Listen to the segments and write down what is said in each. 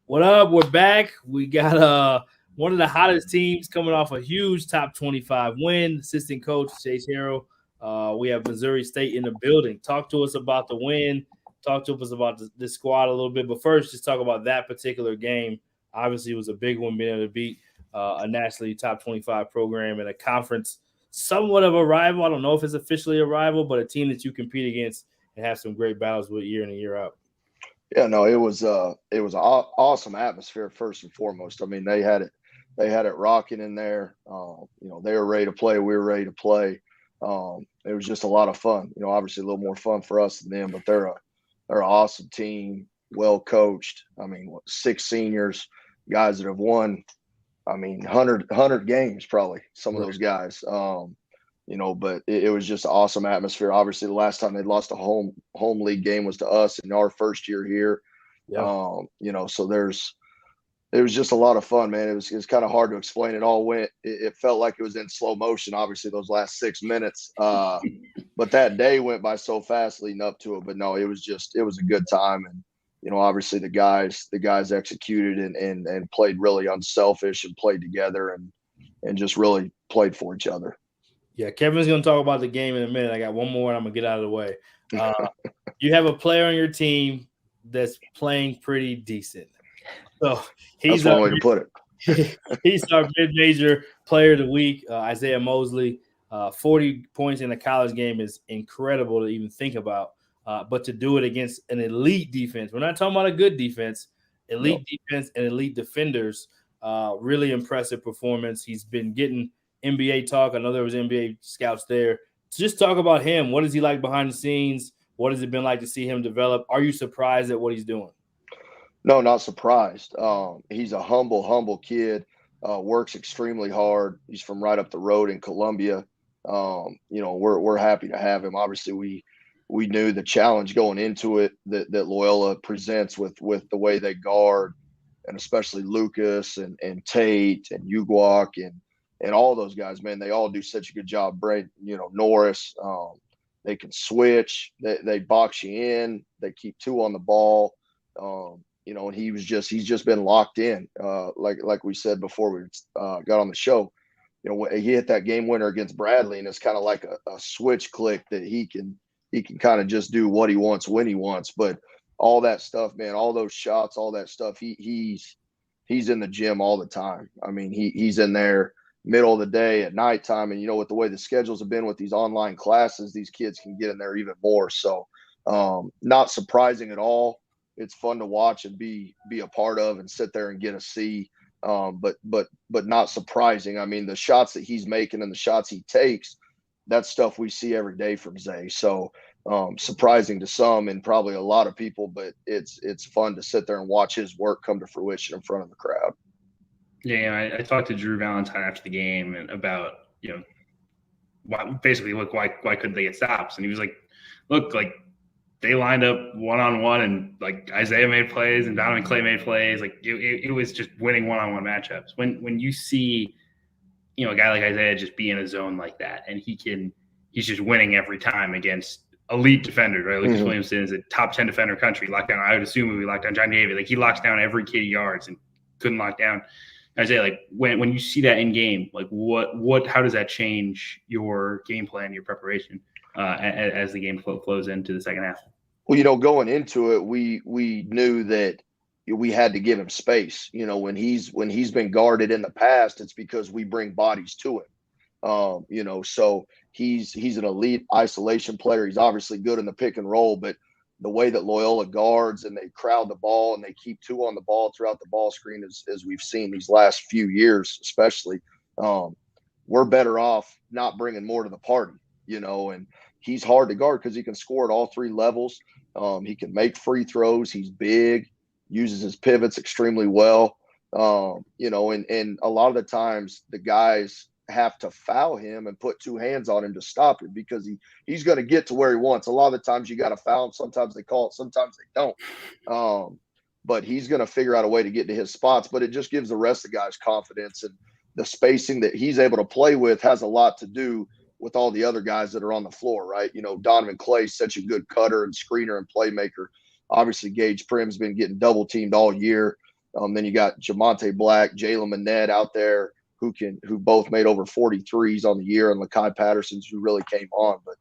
What up? We're back. We got one of the hottest teams coming off a huge top 25 win. Assistant coach JASE HERL. We have Missouri State in the building. Talk to us about the win. Talk to us about the squad a little bit. But first, just talk about that particular game. Obviously, it was a big one being able to beat a nationally top 25 program in a conference, somewhat of a rival. I don't know if it's officially a rival, but a team that you compete against and have some great battles with year in and year out. Yeah, no, it was an awesome atmosphere first and foremost. I mean, they had it rocking in there. They were ready to play. We were ready to play. It was just a lot of fun. Obviously a little more fun for us than them, but they're an awesome team, well coached. I mean, six seniors, guys that have won. I mean, 100 games probably. Some of those guys. But it was just an awesome atmosphere. Obviously, the last time they lost a home league game was to us in our first year here. Yeah. So it was just a lot of fun, man. It was kind of hard to explain. It all went. It felt like it was in slow motion. Obviously, those last 6 minutes, but that day went by so fast leading up to it. But no, it was a good time, and obviously the guys executed and played really unselfish and played together and just really played for each other. Yeah, Kevin's going to talk about the game in a minute. I got one more, and I'm going to get out of the way. You have a player on your team that's playing pretty decent. So that's one way to put it. He's our mid-major player of the week, Isaiah Mosley. 40 points in a college game is incredible to even think about. But to do it against an elite defense, we're not talking about a good defense, elite defense and elite defenders. Really impressive performance. He's been getting NBA talk. I know there was NBA scouts there. So just talk about him. What is he like behind the scenes? What has it been like to see him develop? Are you surprised at what he's doing? No, not surprised. He's a humble kid. Works extremely hard. He's from right up the road in Columbia. We're happy to have him. Obviously, we knew the challenge going into it that Loyola presents with the way they guard, and especially Lucas and Tate and Ugwak and all those guys, man, they all do such a good job. Norris, they can switch. They box you in. They keep two on the ball. And he's just been locked in. Like we said before we got on the show, he hit that game winner against Bradley, and it's kind of like a switch click that he can kind of just do what he wants when he wants. But all that stuff, man, all those shots, all that stuff, he's in the gym all the time. I mean, he's in there middle of the day, at nighttime, and with the way the schedules have been with these online classes, these kids can get in there even more. So not surprising at all. It's fun to watch and be a part of and sit there and get a see. But not surprising. I mean, the shots that he's making and the shots he takes, that's stuff we see every day from Zay. So surprising to some and probably a lot of people, but it's fun to sit there and watch his work come to fruition in front of the crowd. Yeah, I talked to Drew Valentine after the game about, why couldn't they get stops? And he was like, look, like they lined up one-on-one and like Isaiah made plays and Donovan Clay made plays. Like it was just winning one-on-one matchups. When you see, a guy like Isaiah just be in a zone like that and he's just winning every time against elite defenders, right? Lucas Williamson is a top 10 defender country. Lockdown, I would assume if we locked down John David. Like he locks down every kid yards and couldn't lock down Isaiah. Like when you see that in game, like how does that change your game plan, your preparation as the game flows into the second half? Well, going into it, we knew that we had to give him space. When he's been guarded in the past, it's because we bring bodies to him. So he's an elite isolation player. He's obviously good in the pick and roll, but the way that Loyola guards and they crowd the ball and they keep two on the ball throughout the ball screen, as we've seen these last few years, especially, we're better off not bringing more to the party, and he's hard to guard because he can score at all three levels. He can make free throws. He's big, uses his pivots extremely well. And a lot of the times the guys have to foul him and put two hands on him to stop him because he's going to get to where he wants. A lot of the times you got to foul him. Sometimes they call it, sometimes they don't. But he's going to figure out a way to get to his spots. But it just gives the rest of the guys confidence, and the spacing that he's able to play with has a lot to do with all the other guys that are on the floor, right? Donovan Clay's such a good cutter and screener and playmaker. Obviously, Gage Prim's been getting double teamed all year. Then you got Jamonte Black, Jalen Manette out there who both made over 43s on the year, and Lakai Patterson's who really came on. But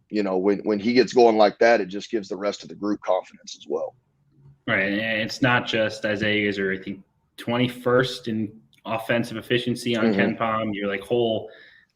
when he gets going like that, it just gives the rest of the group confidence as well. Right, and it's not just Isaiah. You guys are, I think, 21st in offensive efficiency on Ken Palm. You're like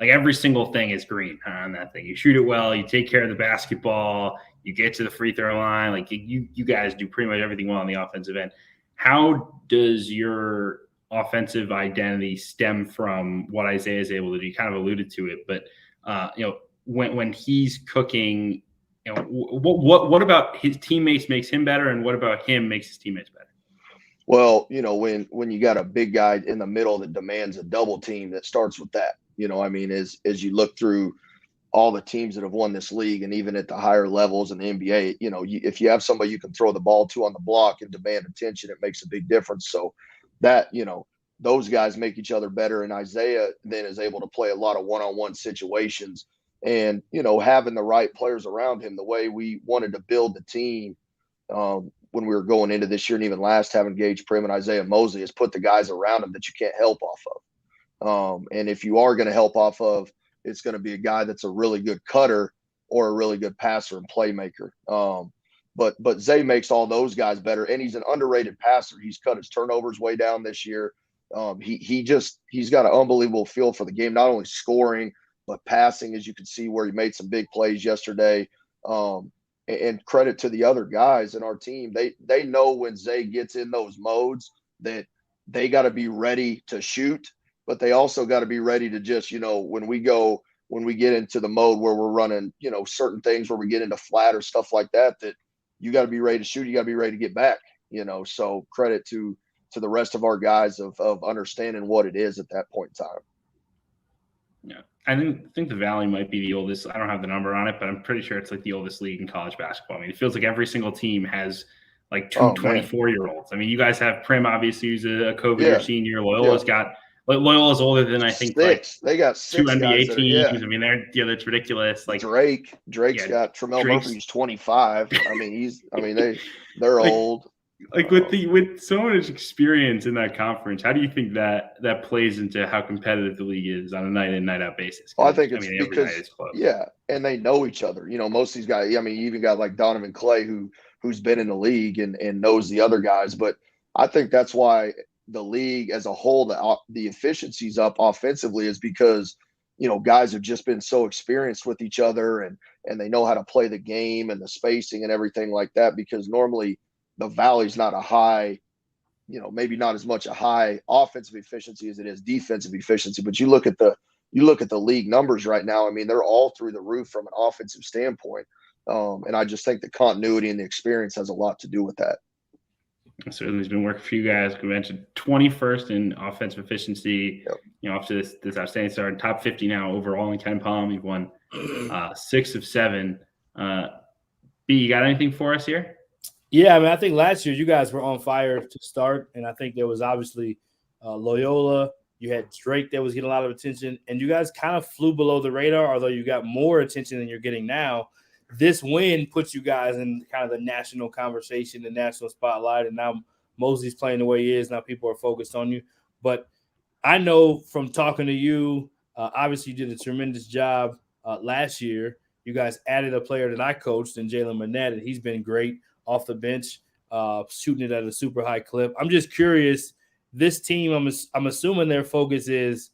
every single thing is green on that thing. You shoot it well. You take care of the basketball. You get to the free throw line. Like you guys do pretty much everything well on the offensive end. How does your offensive identity stem from what Isaiah is able to do? You kind of alluded to it, but when he's cooking, what about his teammates makes him better, and what about him makes his teammates better? Well, when you got a big guy in the middle that demands a double team, that starts with that. As you look through all the teams that have won this league, and even at the higher levels in the NBA, if you have somebody you can throw the ball to on the block and demand attention, it makes a big difference. So that, those guys make each other better. And Isaiah then is able to play a lot of one-on-one situations, and, having the right players around him, the way we wanted to build the team when we were going into this year, and even last, having Gage Prim and Isaiah Mosley, is put the guys around him that you can't help off of. And if you are going to help off of, it's going to be a guy that's a really good cutter or a really good passer and playmaker. But Zay makes all those guys better, and he's an underrated passer. He's cut his turnovers way down this year. He's got an unbelievable feel for the game, not only scoring but passing, as you can see where he made some big plays yesterday. And credit to the other guys in our team. They know when Zay gets in those modes that they got to be ready to shoot, but they also got to be ready to just, when we get into the mode where we're running, certain things where we get into flat or stuff like that you got to be ready to shoot. You got to be ready to get back, so credit to the rest of our guys of understanding what it is at that point in time. Yeah. I think the Valley might be the oldest. I don't have the number on it, but I'm pretty sure it's like the oldest league in college basketball. I mean, it feels like every single team has like two 24-year-olds. I mean, you guys have Prim, obviously, who's a COVID senior. Loyola's got – Loyola's older than, I think, six. They got six 2 NBA teams. I mean, that's ridiculous. Like Drake's got Tramel Murphy's 25. I mean, they're old. Like with so much experience in that conference, how do you think that plays into how competitive the league is on a night in, night out basis? Well, I think it's because and they know each other. Most of these guys. I mean, you even got like Donovan Clay who's been in the league and knows the other guys. But I think that's why the league as a whole, the efficiency's up offensively, is because guys have just been so experienced with each other and they know how to play the game and the spacing and everything like that. Because normally the Valley's not a high, maybe not as much a high offensive efficiency as it is defensive efficiency. But you look at the league numbers right now. I mean, they're all through the roof from an offensive standpoint. And I just think the continuity and the experience has a lot to do with that. Certainly has been working for you guys. We mentioned 21st in offensive efficiency. Yep. Off to this outstanding start, top 50 now overall in Ken Palm. You've won 6 of 7. B, you got anything for us here? Yeah, I mean, I think last year you guys were on fire to start, and I think there was obviously Loyola. You had Drake that was getting a lot of attention, and you guys kind of flew below the radar, although you got more attention than you're getting now. This win puts you guys in kind of the national conversation, the national spotlight, and now Mosley's playing the way he is. Now people are focused on you. But I know from talking to you, obviously you did a tremendous job last year. You guys added a player that I coached in Jalen Manette, and he's been great off the bench, shooting it at a super high clip. I'm just curious, this team, I'm assuming their focus is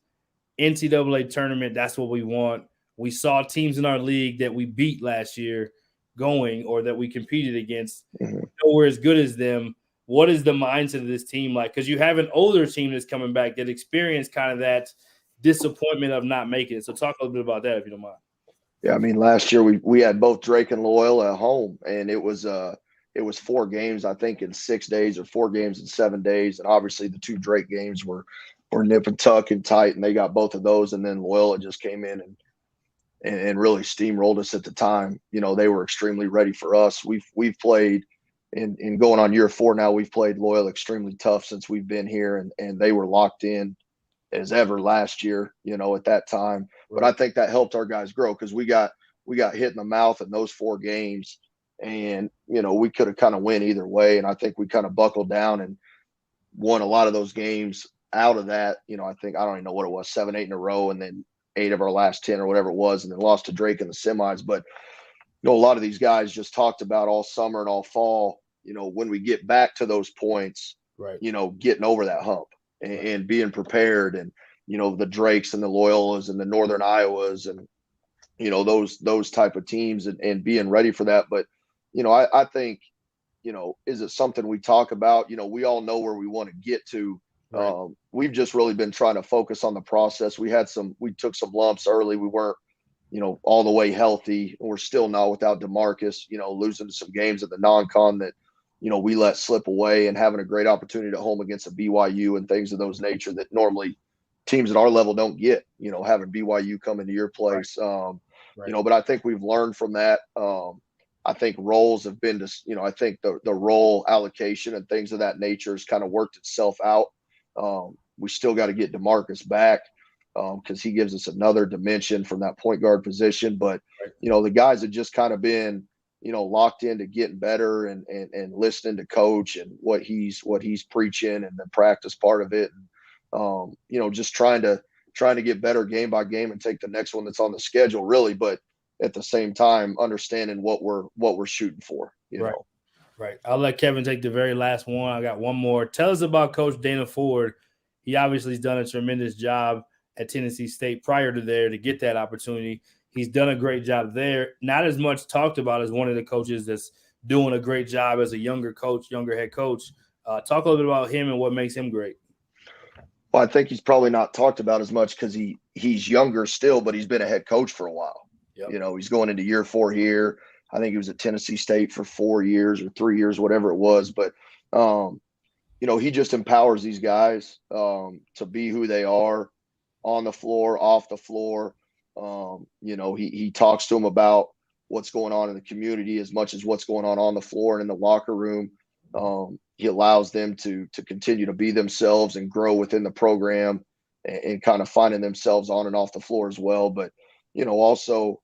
NCAA tournament. That's what we want. We saw teams in our league that we beat last year going, or that we competed against. We're as good as them. What is the mindset of this team like? Because you have an older team that's coming back that experienced kind of that disappointment of not making it. So talk a little bit about that, if you don't mind. Yeah, I mean, last year we had both Drake and Loyola at home, and it was 4 games, I think, in 6 days, or 4 games in 7 days. And obviously the 2 Drake games were nip and tuck and tight, and they got both of those. And then Loyola just came in and really steamrolled us at the time. They were extremely ready for us. We've played in going on year 4 now. We've played Loyola extremely tough since we've been here, and they were locked in as ever last year, at that time. Right. But I think that helped our guys grow, because we got hit in the mouth in those 4 games. And, we could have kind of went either way. And I think we kind of buckled down won a lot of those games out of that. I think, I don't even know what it was, 7, 8 in a row, and then 8 of our last 10 or whatever it was, and then lost to Drake in the semis. But, a lot of these guys just talked about all summer and all fall, when we get back to those points, right, getting over that hump and being prepared, and, the Drakes and the Loyolas and the Northern Iowas and, those type of teams, and being ready for that. But, I think, is it something we talk about? We all know where we want to get to. right. We've just really been trying to focus on the process. We took some lumps early. We weren't, all the way healthy. We're still not without DeMarcus, losing some games at the non-con that, we let slip away, and having a great opportunity at home against a BYU and things of those nature that normally teams at our level don't get, having BYU come into your place. Right. But I think we've learned from that. I think roles have been I think the role allocation and things of that nature has kind of worked itself out. We still got to get DeMarcus back, because he gives us another dimension from that point guard position. But, the guys have just kind of been, locked into getting better and listening to coach and what he's preaching, and the practice part of it. And, just trying to get better game by game and take the next one that's on the schedule, really. But at the same time, understanding what we're shooting for, right. Right. I'll let Kevin take the very last one. I got one more. Tell us about Coach Dana Ford. He obviously has done a tremendous job at Tennessee State prior to there to get that opportunity. He's done a great job there. Not as much talked about as one of the coaches that's doing a great job as a younger head coach. Talk a little bit about him and what makes him great. Well, I think he's probably not talked about as much because he's younger still, but he's been a head coach for a while. Yep. He's going into year 4 here. I think he was at Tennessee State for 4 years or 3 years, whatever it was. But, he just empowers these guys to be who they are on the floor, off the floor. He talks to them about what's going on in the community as much as what's going on the floor and in the locker room. He allows them to continue to be themselves and grow within the program, and kind of finding themselves on and off the floor as well. But, also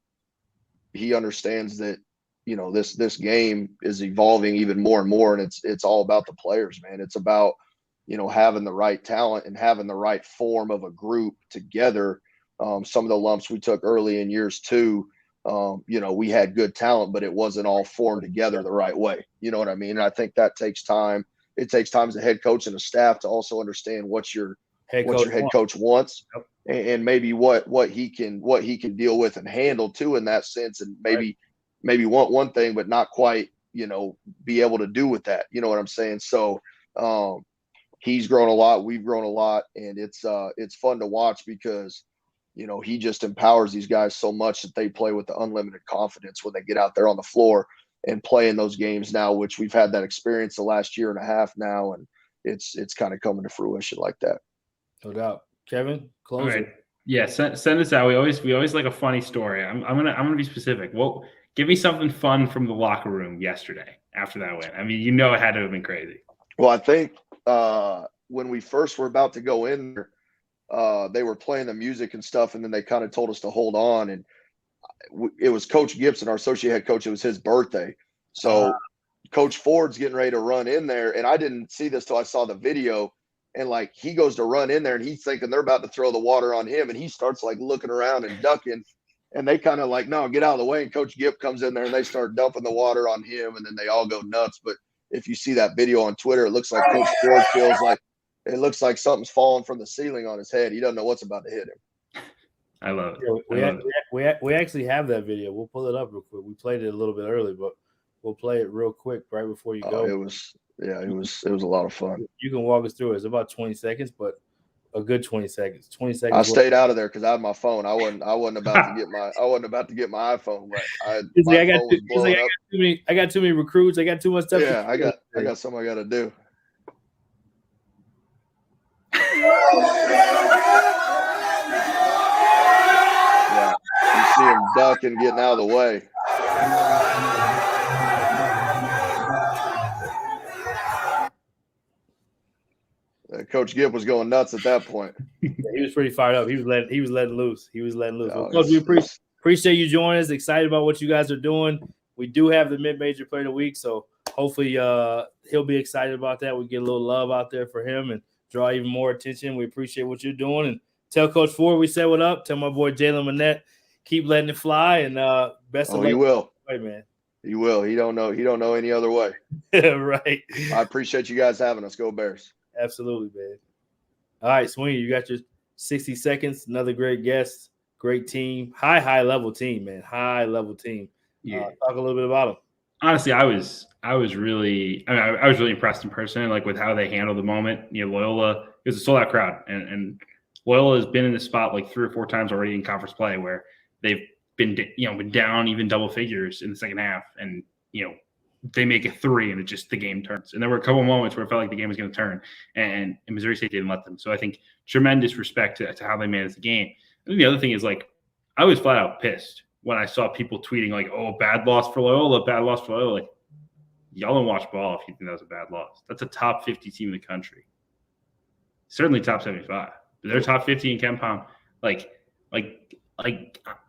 he understands that, this game is evolving even more and more, and it's all about the players, man. It's about, having the right talent and having the right form of a group together. Some of the lumps we took early in years 2, we had good talent, but it wasn't all formed together the right way. You know what I mean? And I think that takes time. It takes time as a head coach and a staff to also understand what your head coach wants, yep. and maybe what he can deal with and handle too, in that sense. And maybe want one thing, but not quite, be able to do with that. You know what I'm saying? So, he's grown a lot. We've grown a lot, and it's fun to watch because, he just empowers these guys so much that they play with the unlimited confidence when they get out there on the floor and play in those games now, which we've had that experience the last year and a half now. And it's kind of coming to fruition like that. No doubt. Kevin, close right. it. Yeah. Send this out. We always like a funny story. I'm going to be specific. Well, give me something fun from the locker room yesterday after that win. I mean, it had to have been crazy. Well, I think when we first were about to go in there, they were playing the music and stuff, and then they kind of told us to hold on. And it was Coach Gibson, our associate head coach. It was his birthday. So Coach Ford's getting ready to run in there, and I didn't see this till I saw the video. And he goes to run in there, and he's thinking they're about to throw the water on him, and he starts looking around and ducking. And they kind of no, get out of the way. And Coach Gibb comes in there, and they start dumping the water on him, and then they all go nuts. But if you see that video on Twitter, it looks like Coach Ford feels like it looks like something's falling from the ceiling on his head. He doesn't know what's about to hit him. I love it. We actually have that video. We'll pull it up real quick. We played it a little bit early, but we'll play it real quick right before you go. It was a lot of fun. You can walk us through it. It's about 20 seconds, but a good 20 seconds. 20 seconds. I stayed out of there because I had my phone. I wasn't about to get my iPhone. But I got too many recruits. I got too much stuff. Yeah, I got something I got to do. Yeah, you see him ducking, getting out of the way. Coach Gibb was going nuts at that point. Yeah, he was pretty fired up. He was letting loose. Oh, Coach, we appreciate you joining us. Excited about what you guys are doing. We do have the mid-major player of the week, so hopefully he'll be excited about that. We get a little love out there for him and draw even more attention. We appreciate what you're doing. And tell Coach Ford we said what up. Tell my boy Jalen Manette, keep letting it fly. And best of luck. He will. Right, man. He will. He don't know any other way. Right. I appreciate you guys having us. Go Bears. Absolutely, man. All right, Sweeney, you got your 60 seconds. Another great guest, great team, high level team, man. High level team. Yeah. Talk a little bit about them. Honestly, I was really impressed in person, like with how they handled the moment. Loyola, it was a sold out crowd, and Loyola has been in this spot like 3 or 4 times already in conference play where they've been down even double figures in the second half, and they make a 3 and the game turns. And there were a couple of moments where it felt like the game was going to turn, and Missouri State didn't let them. So I think tremendous respect to how they managed the game. I think the other thing is, like, I was flat out pissed when I saw people tweeting like, "Oh, bad loss for Loyola, bad loss for Loyola." Like, y'all don't watch ball if you think that was a bad loss. That's a top 50 team in the country. Certainly top 75. But they're top 50 in KenPom. Like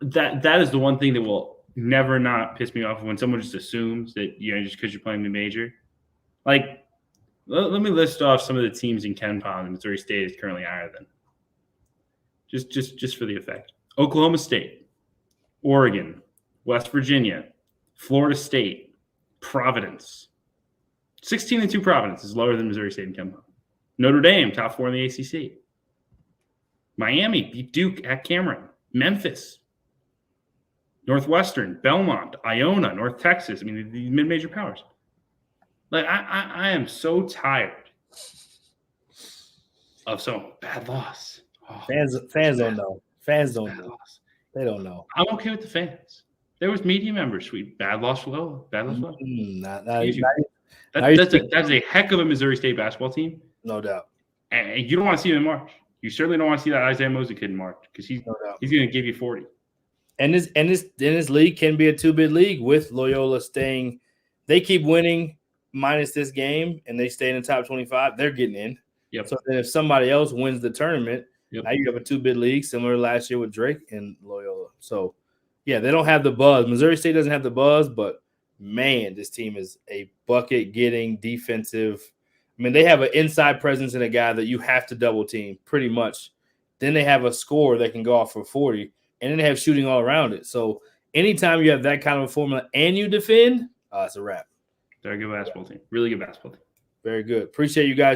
that is the one thing that will never not piss me off when someone just assumes that, just because you're playing the major. Like, let me list off some of the teams in KenPom that Missouri State is currently higher than. Just for the effect. Oklahoma State, Oregon, West Virginia, Florida State, Providence. 16-2 Providence is lower than Missouri State in KenPom. Notre Dame, top 4 in the ACC. Miami beat Duke at Cameron. Memphis, Northwestern, Belmont, Iona, North Texas. I mean, the mid-major powers. Like, I am so tired of some bad loss. Oh, fans don't know. Fans don't know. Loss. They don't know. I'm okay with the fans. There was media members. Bad loss for Loyola. Bad loss for Loyola. That's a heck of a Missouri State basketball team. No doubt. And you don't want to see them in March. You certainly don't want to see that Isaiah Mosley kid in March because he's going to give you 40. And this league can be a 2-bid league with Loyola staying. They keep winning minus this game, and they stay in the top 25. They're getting in. Yep. So then if somebody else wins the tournament, now you have a 2-bid league similar to last year with Drake and Loyola. So, yeah, they don't have the buzz. Missouri State doesn't have the buzz, but, man, this team is a bucket-getting defensive. I mean, they have an inside presence in a guy that you have to double team pretty much. Then they have a scorer that can go off for 40, and then they have shooting all around it. So anytime you have that kind of a formula and you defend, it's a wrap. They're a good basketball team. Really good basketball team. Very good. Appreciate you guys